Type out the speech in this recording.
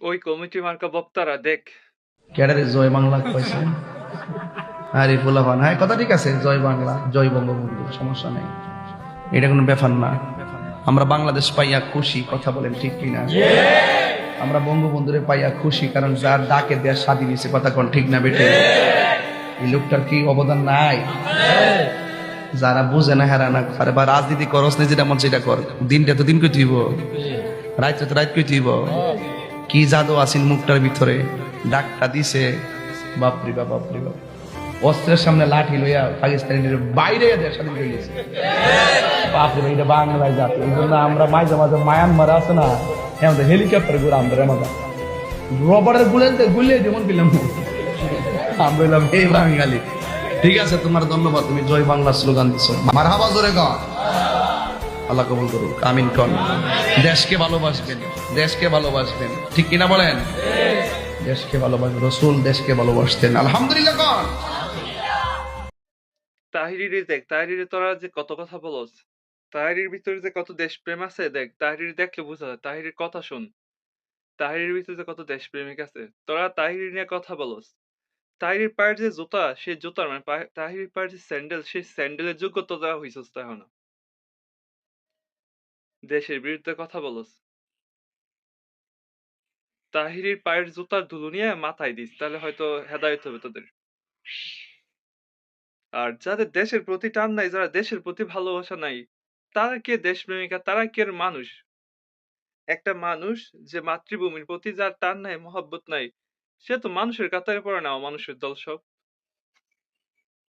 ওই কমিটি মার্কা বক্তারা দেখ। ক্যাডারে জয় বাংলা কইছে আরে পোলাপান, হ্যাঁ কথা ঠিক আছে, জয় বাংলা জয় বঙ্গবন্ধু, সমস্যা নেই, এটা কোনো ব্যাপার না। আমরা বাংলাদেশ পাইয়া খুশি, কথা বলেন ঠিক কিনা? আমরা বঙ্গবন্ধুরে পাইয়া খুশি, কারণ যার ডাকে দেশ স্বাধীন হয়েছে, কথা কোন ঠিক না বেটে? এই লোকটার কি অবদান নাই? যারা বুঝে না হেরা না করে, বা রাজনীতি করস না, যেটা মন সেটা কর, দিনটা তো দিন কই তুইব, রাত তো রাত কই তুইব। কি জাদু আসিন মুখটার ভিতরে, ডাকটা দিছে, বাপরি বাপ বাপরি বাপ। অস্ত্রের সামনে লাঠি লইয়া পাকিস্তানের বাইরে দেশ স্বাধীন করে দিয়েছে। বাপরে ভাই, এটা বাংলায় জাতি। এই জন্য আমরা মাঝে মাঝে মায়ানমার আছে না, আমাদের হেলিকপ্টার ঘুরে আমাদের আমাদের রবারের গুলিয়ে যেমন পেলাম আমরা এলাম এই বাঙালি। ঠিক আছে, তোমার ধন্যবাদ, তুমি জয় বাংলা স্লোগান দিচ্ছ, মারহাবা জোরে গান। আল্লাহ কবুল করুক, আমিন কন। দেশকে ভালোবাসবেন, দেশকে ভালোবাসবেন, ঠিক কিনা বলেন? দেশকে ভালোবাসবেন, রসুল দেশকে ভালোবাসতেন, আলহামদুলিল্লাহ কন। তাহিরিরে দেখ, তাহিরিরে তোরা যে কত কথা বলস, তাহিরির ভিতরে যে কত দেশপ্রেম আছে দেখ, তাহিরির দেখলে বোঝা যায়। তাহিরির কথা শুন, তাহিরির ভিতরে যে কত দেশপ্রেমিক আছে। তোরা তাহিরি নিয়ে কথা বলস, তাহিরির পায়ের যে জুতা, সেই জুতার মানে তাহিরির পায়ের যে স্যান্ডেল, সেই স্যান্ডেলের যোগ্যতা দেওয়া হইছস তা এখনো। দেশের বিরুদ্ধে কথা বলস, তাহিরির পায়ের জুতার ধুলো নিয়ে মাথায় দিস, তাহলে হয়তো হেদায়েত হবে তোদের। আর যাদের দেশের প্রতি টান নাই, যারা দেশের প্রতি ভালোবাসা নাই, তারা কে দেশপ্রেমিক আর তারা কে মানুষ? একটা মানুষ যে মাতৃভূমির প্রতি যার টান নাই, মহব্বত নাই, সে তো মানুষের কাতারে পড়ে না, অমানুষের দল সব।